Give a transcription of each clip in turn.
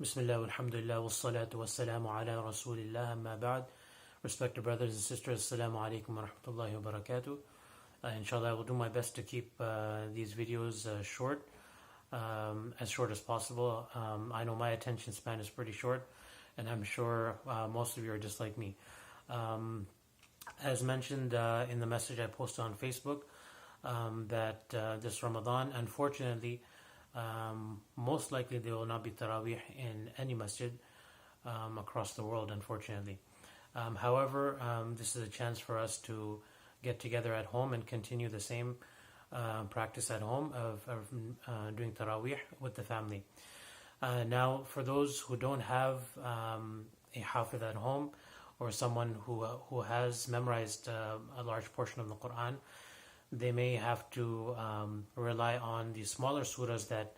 Bismillah, alhamdulillah, wassalatu wassalamu ala rasulillah, amma ba'd. Respected brothers and sisters, assalamu alaikum wa rahmatullahi wa barakatuh. Inshallah, I will do my best to keep these videos short, as short as possible. I know my attention span is pretty short, and I'm sure most of you are just like me. As mentioned in the message I posted on Facebook, that this Ramadan, unfortunately, most likely there will not be Taraweeh in any masjid across the world, unfortunately. However, this is a chance for us to get together at home and continue the same practice at home of doing Taraweeh with the family. Now, for those who don't have a Hafiz at home, or someone who has memorized a large portion of the Quran, they may have to rely on the smaller surahs that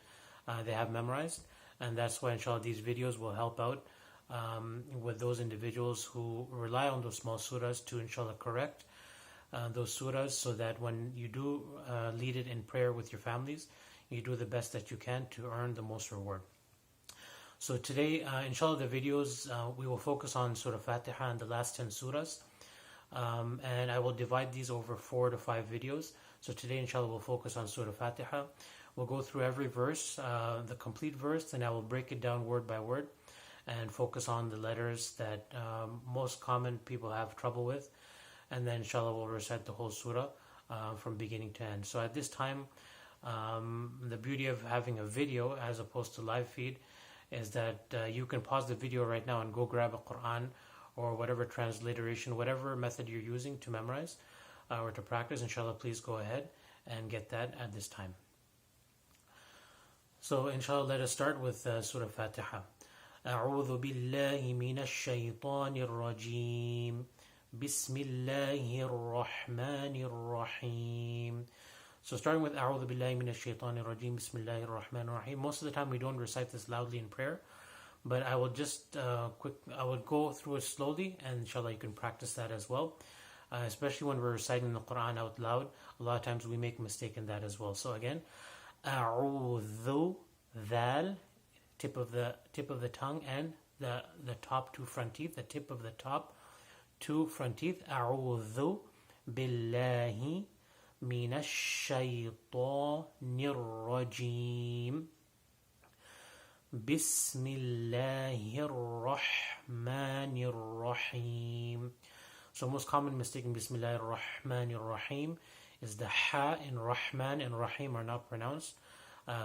they have memorized, and that's why inshallah these videos will help out with those individuals who rely on those small surahs to inshallah correct those surahs, so that when you do lead it in prayer with your families, you do the best that you can to earn the most reward. So today, inshallah, the videos, we will focus on Surah Fatihah and the last 10 surahs. And I will divide these over 4 to 5 videos. So today, inshallah, we'll focus on Surah Fatiha. We'll go through every verse, the complete verse, and I will break it down word by word and focus on the letters that most common people have trouble with. And then, inshallah, we'll recite the whole surah from beginning to end. So at this time, the beauty of having a video as opposed to live feed is that you can pause the video right now and go grab a Quran or whatever transliteration, whatever method you're using to memorize or to practice. Inshallah, please go ahead and get that at this time. So inshallah, let us start with Surah Fatiha. أعوذ بالله من الشيطان الرجيم بسم الله الرحمن الرحيم. So starting with أعوذ بالله من الشيطان الرجيم بسم الله الرحمن الرحيم. Most of the time we don't recite this loudly in prayer, but I will just I will go through it slowly, and inshallah you can practice that as well. Especially when we're reciting the Quran out loud, a lot of times we make a mistake in that as well. So again, أعوذ, ذال, tip of the tongue, and the top 2 front teeth, the tip of the top 2 front teeth. أعوذ بالله من الشيطان الرجيم بسم الله الرحمن الرحيم. So most common mistake in Bismillah ar-Rahman ar-Rahim is the ha in Rahman and Rahim are not pronounced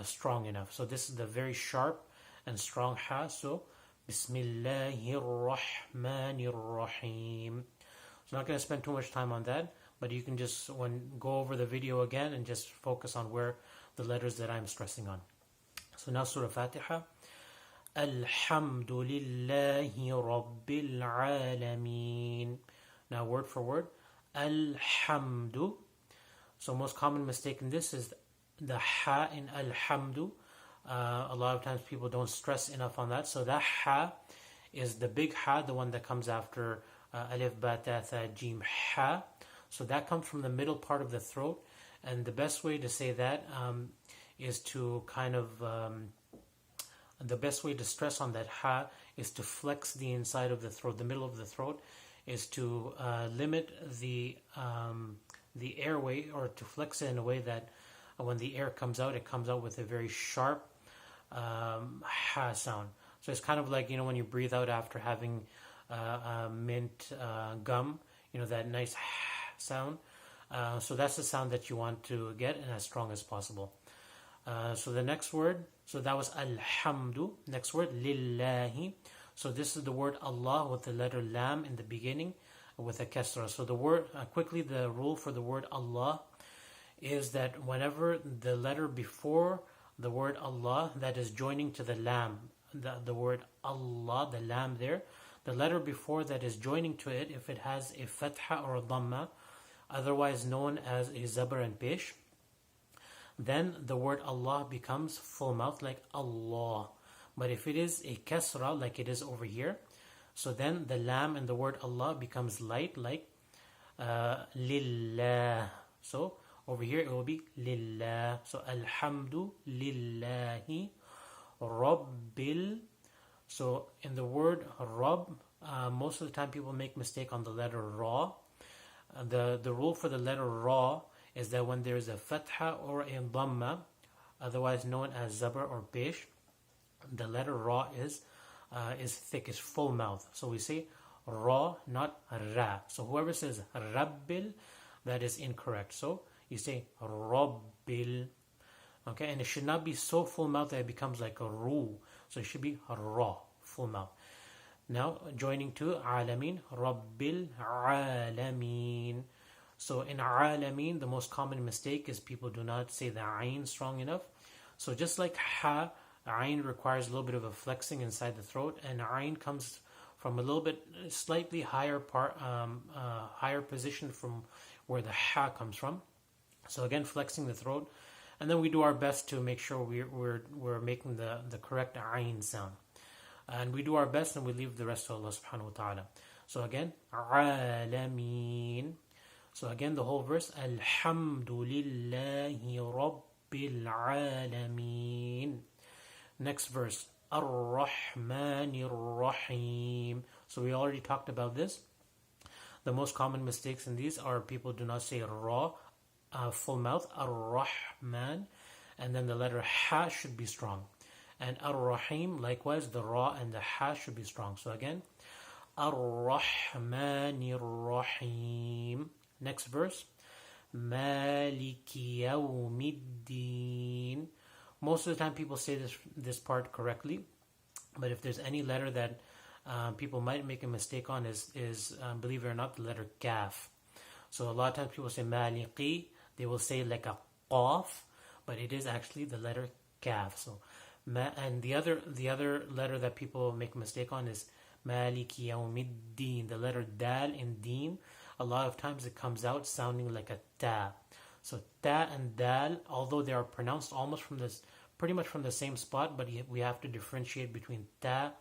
strong enough. So this is the very sharp and strong ha. So Bismillah ar-Rahman ar-Rahim. So I'm not going to spend too much time on that, but you can just go over the video again and just focus on where the letters that I'm stressing on. So now Surah Fatiha. Alhamdulillahi Rabbil Alameen. Now word for word. Alhamdu. So most common mistake in this is the ha in Alhamdu. A lot of times people don't stress enough on that. So that ha is the big ha, the one that comes after alif, ba, ta, tha, jim, ha. So that comes from the middle part of the throat. And the best way to say that is to kind of... the best way to stress on that ha is to flex the inside of the throat, the middle of the throat, is to limit the airway, or to flex it in a way that when the air comes out, it comes out with a very sharp ha sound. So it's kind of like, when you breathe out after having mint gum, that nice sound. So that's the sound that you want to get, and as strong as possible. So the next word, so that was alhamdu. Next word, lillahi. So this is the word Allah with the letter lam in the beginning with a kasra. So the word, quickly, the rule for the word Allah is that whenever the letter before the word Allah that is joining to the lam, the word Allah, the lam there, the letter before that is joining to it, if it has a fatha or a dhamma, otherwise known as a zabr and pesh, then the word Allah becomes full mouth like Allah. But if it is a kasra like it is over here, so then the lam in the word Allah becomes light like lillah. So over here it will be lillah. So alhamdu lillahi rabbil So in the word Rabb, most of the time people make mistake on the letter Ra. The rule for the letter Ra is that when there is a Fatha or a Dhamma, otherwise known as Zabar or Pesh, the letter Ra is thick, is full mouth. So we say Ra, not Ra. So whoever says Rabbil, that is incorrect. So you say Rabbil. Okay, and it should not be so full mouth that it becomes like a Ru. So it should be Ra, full mouth. Now joining to Alameen, Rabbil Alameen. So in Alameen, the most common mistake is people do not say the Ain strong enough. So just like Ha, Ain requires a little bit of a flexing inside the throat, and Ain comes from a little bit slightly higher higher position from where the Ha comes from. So again, flexing the throat, and then we do our best to make sure we're making the correct Ain sound. And we do our best and we leave the rest to Allah subhanahu wa ta'ala. So again, Alameen. So again, the whole verse, Alhamdulillahi Rabbil Alameen. Next verse, Ar-Rahmanir Rahim. So we already talked about this. The most common mistakes in these are people do not say Ra, full mouth, Ar-Rahman, and then the letter Ha should be strong. And Ar-Rahim, likewise, the Ra and the Ha should be strong. So again, Ar-Rahmanir Rahim. Next verse, Maliki Yawmiddin. Most of the time people say this part correctly, but if there's any letter that people might make a mistake on is believe it or not, the letter Kaf. So a lot of times people say Maliki, they will say like a Qaf, but it is actually the letter Kaf. So and the other letter that people make a mistake on is Maliki Yawmiddin. The letter Dal in Deen, a lot of times it comes out sounding like a Ta. So Ta and Dal, although they are pronounced almost pretty much from the same spot, but we have to differentiate between Ta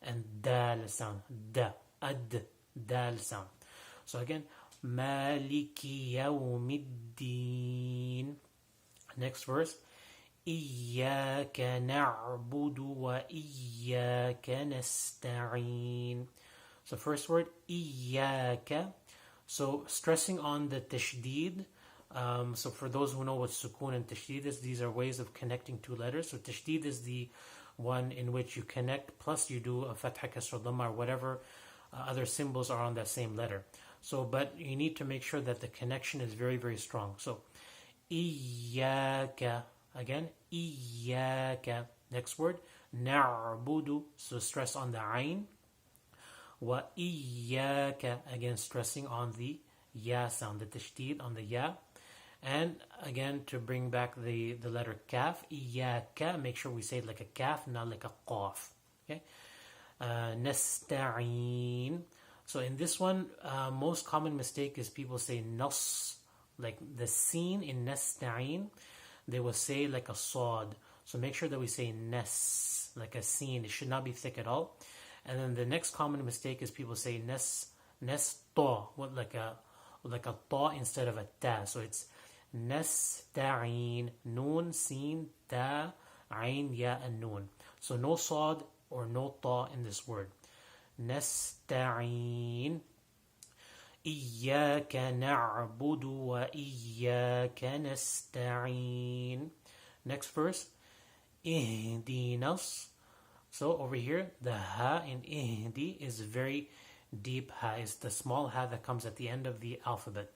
and Dal sound. Da, Ad, Dal sound. So again, Maliki Yawmiddin. Next verse, إِيَّاكَ نَعْبُدُ وَإِيَّاكَ نَسْتَعِينُ. So first word, إِيَّاكَ. So stressing on the tashdid. So for those who know what sukoon and tashdid is, these are ways of connecting two letters. So tashdid is the one in which you connect, plus you do a fatha, kasra, dhamma, or whatever other symbols are on that same letter. So, but you need to make sure that the connection is very, very strong. So, إِيَّاكَ. Again, إِيَّاكَ. Next word, نَعْبُدُ. So stress on the ayn. وَإِيَّاكَ. Again, stressing on the ya sound, the tashdid on the ya. And again, to bring back the letter kaf, إِيَّاكَ. Make sure we say it like a kaf, not like a qaf. Okay. نَسْتَعِينُ. So in this one, most common mistake is people say nas, like the sin in nasta'in. They will say like a sod. So make sure that we say nes, like a sin. It should not be thick at all. And then the next common mistake is people say nes ta, like a ta instead of a ta. So it's nasta'in, noon, sin, ta, ain, ya, and noon. So no sod or no ta in this word. Nasta'in. إِيَّاكَ نَعْبُدُ وَإِيَّاكَ نَسْتَعِينُ. Next verse, إِهْدِنَا. So over here, the ha in ihdi is very deep ha. It's the small ha that comes at the end of the alphabet.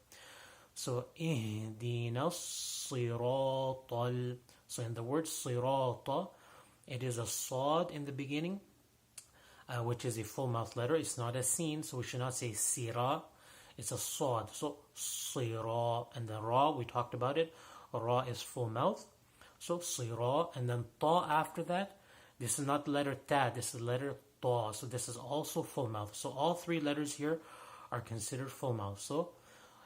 So إِهْدِنَا الصِّرَاطَ. So in the word صِرَاطَ, it is a sad in the beginning, which is a full mouth letter. It's not a sin, so we should not say sira. It's a sad. So sira, and the ra, we talked about it. Ra is full mouth. So sira, and then ta after that. This is not the letter ta, this is the letter ta. So this is also full mouth. So all three letters here are considered full mouth. So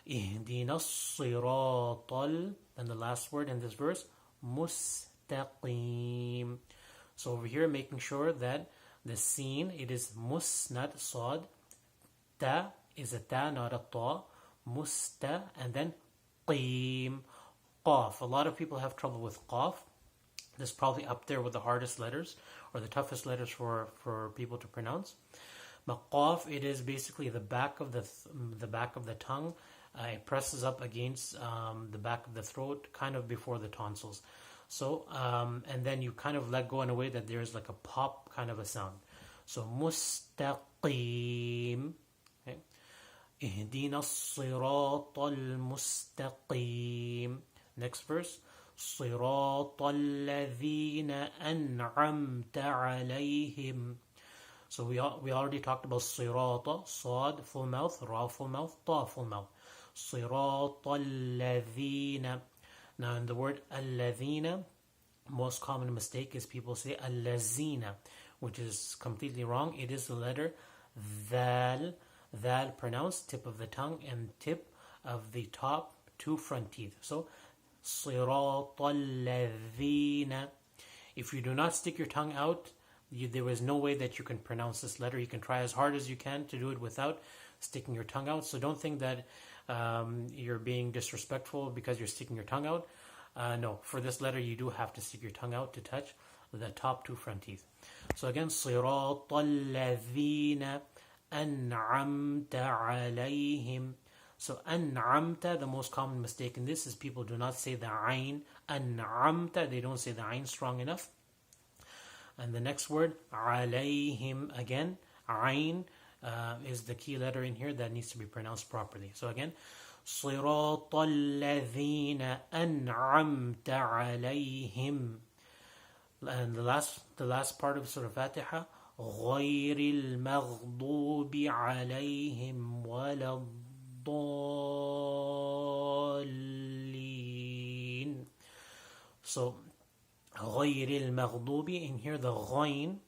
ihdina siratal, and the last word in this verse, mustaqim. So over here, making sure that the sin, it is mus, not sad. Ta is a ta, not a ta. Musta, and then qim. Qaf. A lot of people have trouble with qaf. This is probably up there with the hardest letters, or the toughest letters for people to pronounce. But Qaf, it is basically the back of the tongue. It presses up against the back of the throat, kind of before the tonsils. So, and then you kind of let go in a way that there's like a pop kind of a sound. So, mustaqim. Okay. اهدنا الصراط المستقيم. Next verse. صراط الذين أنعمت عليهم. So we already talked about صراط, صاد full mouth, را full mouth, طا full mouth. صراط الذين. Now in the word الذين, most common mistake is people say الذين, which is completely wrong. It is the letter ذال. That pronounced tip of the tongue and tip of the top two front teeth. So, صراط الذين. If you do not stick your tongue out, there is no way that you can pronounce this letter. You can try as hard as you can to do it without sticking your tongue out. So don't think that you're being disrespectful because you're sticking your tongue out. No, for this letter you do have to stick your tongue out to touch the top two front teeth. So again, صراط الذين أنعمت عليهم. So أنعمت, the most common mistake in this is people do not say the ayn. أنعمت, they don't say the ayn strong enough. And the next word, عليهم, again, ayn is the key letter in here that needs to be pronounced properly. So again, صراط الذين أنعمت عليهم. And the last part of Surah Fatihah, غير المغضوب عليهم ولا الضالين. So غير المغضوب, in here the غين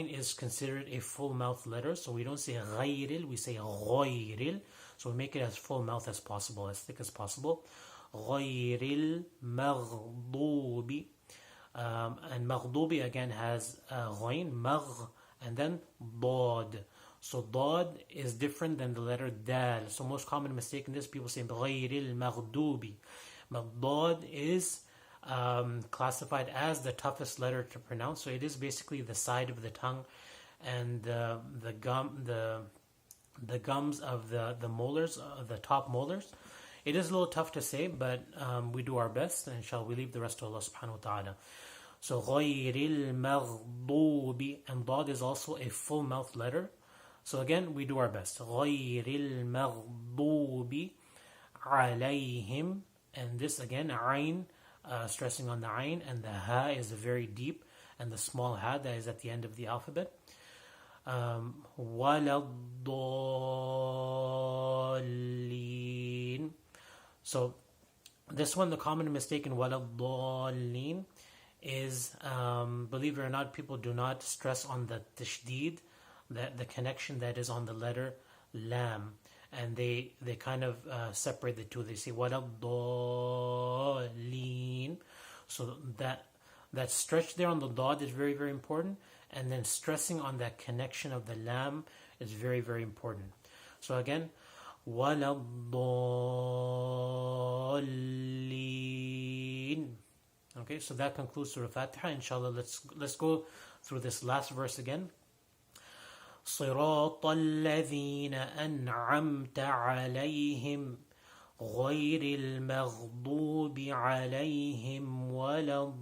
is considered a full mouth letter, so we don't say غير, we say غير. So we make it as full mouth as possible, as thick as possible. غير المغضوب. And مغضوب again has غين, مغ, and then ضاد. So ضاد is different than the letter dal. So most common mistake in this, people say غير المغضوب. But ضاد is classified as the toughest letter to pronounce. So it is basically the side of the tongue and the gums of the molars, the top molars. It is a little tough to say, but we do our best, and inshallah we leave the rest to Allah subhanahu wa ta'ala. So غير المغضوب, and ضاد is also a full mouth letter. So again, we do our best. غير المغضوب عليهم, and this again, عين, stressing on the ayn, and the ha is very deep, and the small ha that is at the end of the alphabet. ولا الضالين. So this one, the common mistake in ولا الضالين is, believe it or not, people do not stress on the tashdid, the connection that is on the letter lam, and they kind of separate the two. They say ولا الضالين. So that stretch there on the dad is very, very important, and then stressing on that connection of the lam is very, very important. So again, ولا الضالين. Okay, so that concludes Surah Fatihah. Inshallah, let's go through this last verse again. صراط الذين أنعمت عليهم غير المغضوب عليهم ولا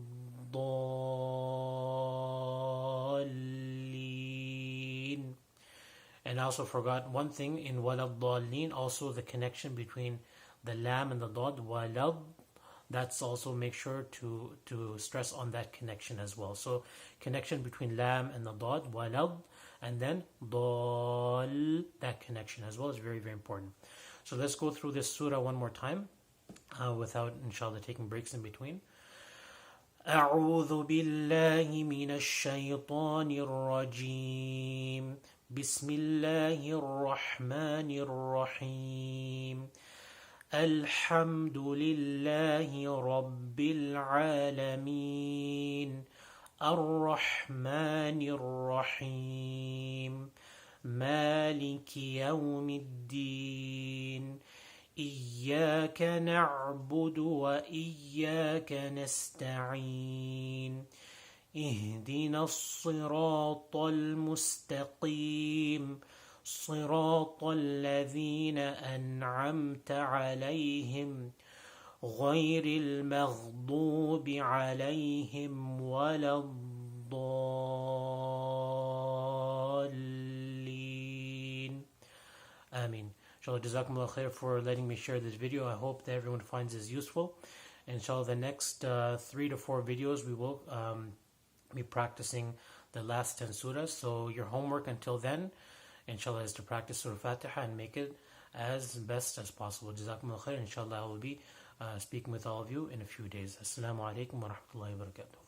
الضالين. And I also forgot one thing in ولا الضالين, also the connection between the lam and the dad, walad. That's also, make sure to stress on that connection as well. So connection between lam and the dad, walad, and then dal, that connection as well is very, very important. So let's go through this surah one more time without, inshallah, taking breaks in between. أعوذ بالله من الشيطان الرجيم. بسم الله الرحمن الرحيم. الحمد لله رب العالمين. الرحمن الرحيم. مالك يوم الدين. إياك نعبد وإياك نستعين. اهدنا الصراط المستقيم صراط الذين أنعمت عليهم غير المغضوب عليهم ولا الضالين. Ameen. Inshallah, Jazakumullah khair for letting me share this video. I hope that everyone finds this useful. Inshallah, the next 3 to 4 videos we will be practicing the last 10 surahs. So your homework until then, inshallah, is to practice Surah Fatihah and make it as best as possible. Jazakumullah khair. Inshallah, I will be speaking with all of you in a few days. Assalamu alaikum wa rahmatullahi wa barakatuh.